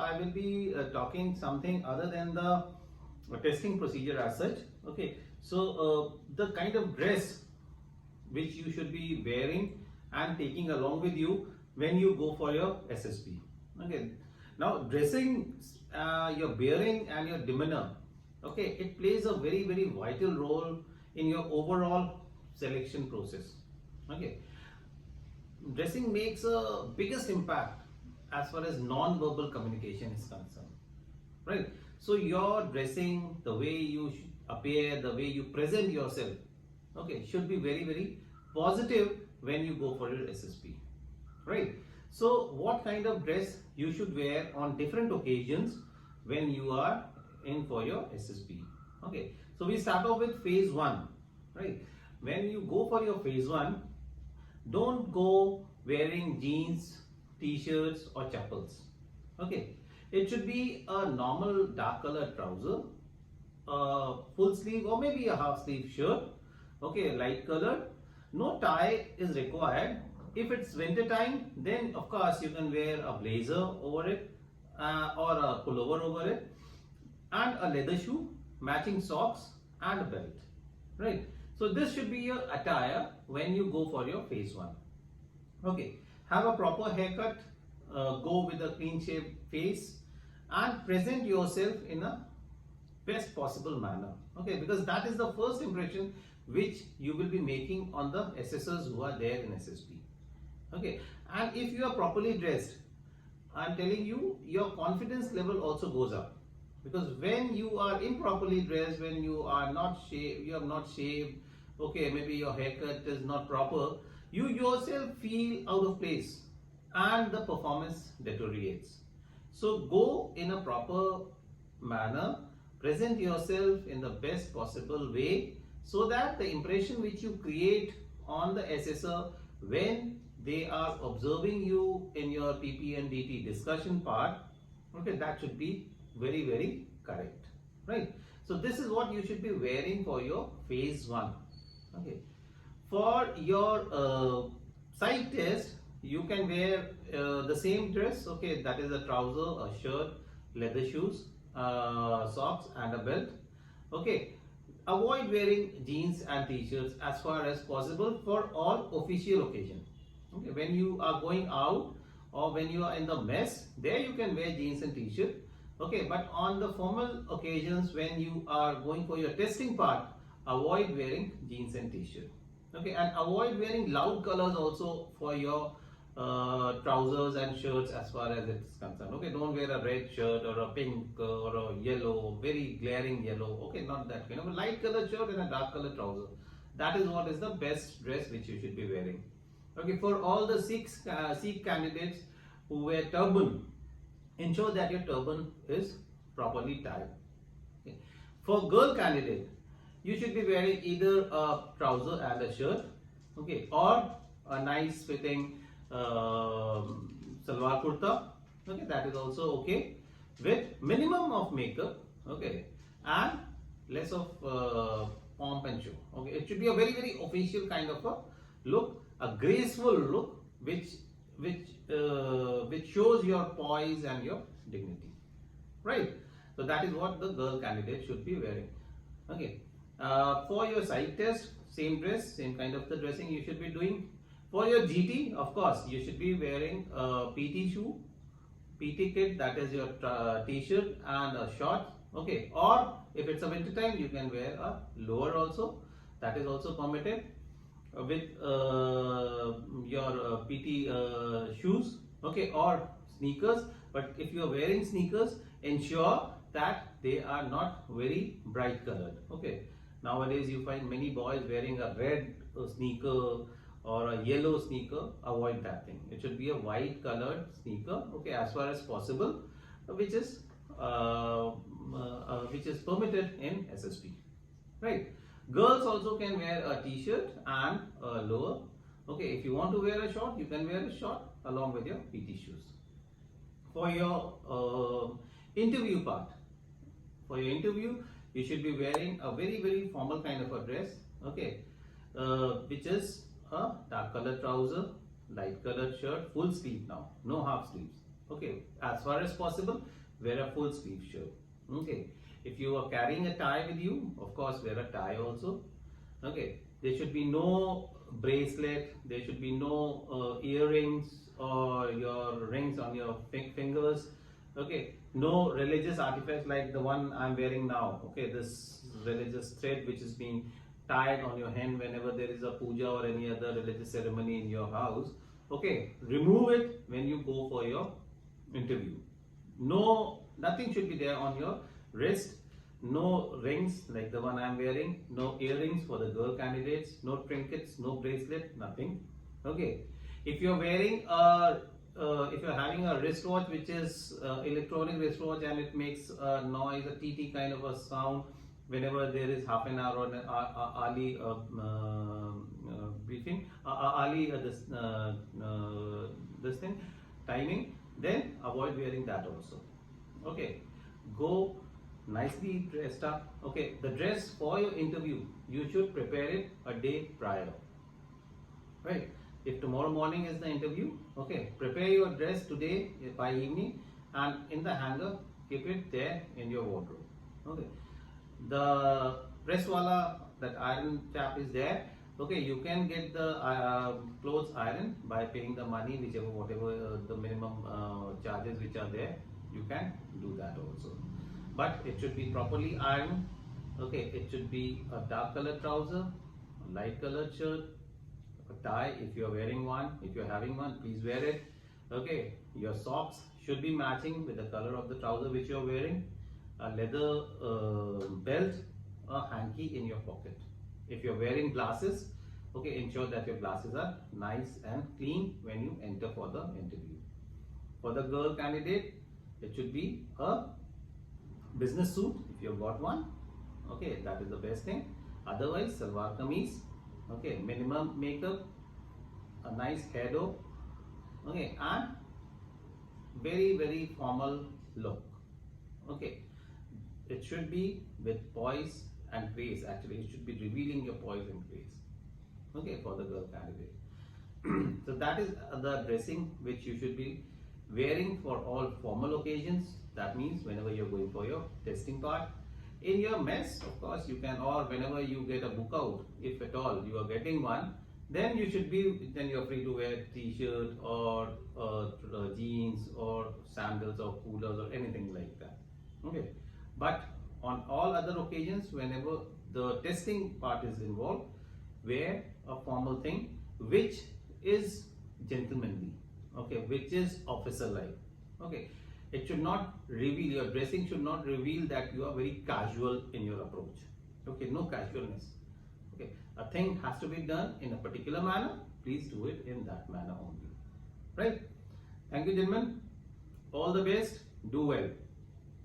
I will be talking something other than the testing procedure as such. Okay, so the kind of dress which you should be wearing and taking along with you when you go for your SSB. Okay, now dressing, your bearing and your demeanor, okay, it plays a very vital role in your overall selection process. Okay, dressing makes a biggest impact as far as non-verbal communication is concerned, right? So your dressing, the way you appear, the way you present yourself, okay, should be very positive when you go for your SSB, right? So what kind of dress you should wear on different occasions when you are in for your SSB? Okay, so we start off with phase 1, right? When you go for your phase 1, don't go wearing jeans, t-shirts or chappals. Okay, it should be a normal dark colored trouser, full sleeve or maybe a half sleeve shirt, okay, light colored. No tie is required. If it's winter time, then of course you can wear a blazer over it, or a pullover over it, and a leather shoe, matching socks and a belt, right? So this should be your attire when you go for your phase 1. Okay, have a proper haircut, go with a clean shaved face and present yourself in a best possible manner. Okay, because that is the first impression which you will be making on the assessors who are there in SSB. Okay, and if you are properly dressed, I am telling you, your confidence level also goes up, because when you are improperly dressed, when you are not shaved, you have not shaved, okay, maybe your haircut is not proper, you yourself feel out of place and the performance deteriorates. So go in a proper manner, present yourself in the best possible way, so that the impression which you create on the assessor when they are observing you in your PP and DT discussion part, okay, that should be very correct, right? So this is what you should be wearing for your phase 1. Okay, for your side test, you can wear the same dress, okay, that is a trouser, a shirt, leather shoes, socks and a belt. Okay, avoid wearing jeans and t-shirts as far as possible for all official occasions. Okay, when you are going out or when you are in the mess, there you can wear jeans and t-shirt. Okay, but on the formal occasions when you are going for your testing part, avoid wearing jeans and t-shirt. Okay, and avoid wearing loud colors also for your trousers and shirts as far as it's concerned. Okay, don't wear a red shirt or a pink or a yellow, very glaring yellow. Okay, not that kind of a light color shirt and a dark color trouser. That is what is the best dress which you should be wearing. Okay, for all the Sikh candidates who wear turban, ensure that your turban is properly tied. Okay. For girl candidate, you should be wearing either a trouser and a shirt, okay, or a nice fitting salwar kurta, okay, that is also okay, with minimum of makeup, okay, and less of pomp and show. Okay, it should be a very official kind of a look, a graceful look which shows your poise and your dignity, right? So that is what the girl candidate should be wearing. Okay, for your side test, same dress, same kind of the dressing you should be doing. For your GT, of course, you should be wearing a PT shoe, PT kit, that is your t-shirt and a shorts. Okay, or if it's a winter time, you can wear a lower also, that is also permitted, with your PT shoes, okay, or sneakers. But if you are wearing sneakers, ensure that they are not very bright colored. Okay, nowadays you find many boys wearing a red sneaker or a yellow sneaker. Avoid that thing. It should be a white colored sneaker, okay, as far as possible, which is permitted in SSB, right? Girls also can wear a t-shirt and a lower. Okay, if you want to wear a short, you can wear a short along with your PT shoes. For your interview part, for your interview, you should be wearing a very formal kind of a dress, okay, which is a dark color trouser, light colored shirt, full sleeve now, no half sleeves. Okay, as far as possible, wear a full sleeve shirt. Okay, if you are carrying a tie with you, of course wear a tie also. Okay, there should be no bracelet, there should be no earrings or your rings on your fingers. Okay, no religious artifacts like the one I'm wearing now. Okay, this religious thread which is being tied on your hand whenever there is a puja or any other religious ceremony in your house. Okay, remove it when you go for your interview. No, nothing should be there on your wrist. No rings like the one I am wearing. No earrings for the girl candidates. No trinkets. No bracelet. Nothing. Okay. If you're wearing a, if you're having a wristwatch which is electronic wristwatch and it makes a noise, a TT kind of a sound whenever there is half an hour or an early briefing, early this thing timing, then avoid wearing that also. Okay, go nicely dressed up. Okay, the dress for your interview, you should prepare it a day prior, right? If tomorrow morning is the interview, okay, prepare your dress today by evening and in the hanger keep it there in your wardrobe. Okay, the press wala, that iron tap is there. Okay, you can get the clothes iron by paying the money, whichever, whatever the minimum charges which are there, you can do that also. But it should be properly ironed. Okay, it should be a dark colored trouser, a light colored shirt, a tie if you are wearing one. If you are having one, please wear it. Okay, your socks should be matching with the color of the trouser which you are wearing. A leather belt, a hanky in your pocket. If you're wearing glasses, okay, ensure that your glasses are nice and clean when you enter for the interview. For the girl candidate, it should be a business suit if you've got one. Okay, that is the best thing. Otherwise, salwar kameez. Okay, minimum makeup, a nice hairdo. Okay, and very formal look. Okay, it should be with poise and grace. Actually, it should be revealing your poise and grace. Okay, for the girl candidate. So that is the dressing which you should be wearing for all formal occasions. That means whenever you're going for your testing part. In your mess, of course, you can, or whenever you get a book out, if at all you are getting one, then you should be, then you're free to wear t-shirt or jeans or sandals or coolers or anything like that. Okay, but on all other occasions, whenever the testing part is involved, wear a formal thing which is gentlemanly. Okay, which is officer like. Okay, it should not reveal, your dressing should not reveal that you are very casual in your approach. Okay, no casualness. Okay, a thing has to be done in a particular manner. Please do it in that manner only. Right? Thank you, gentlemen. All the best. Do well.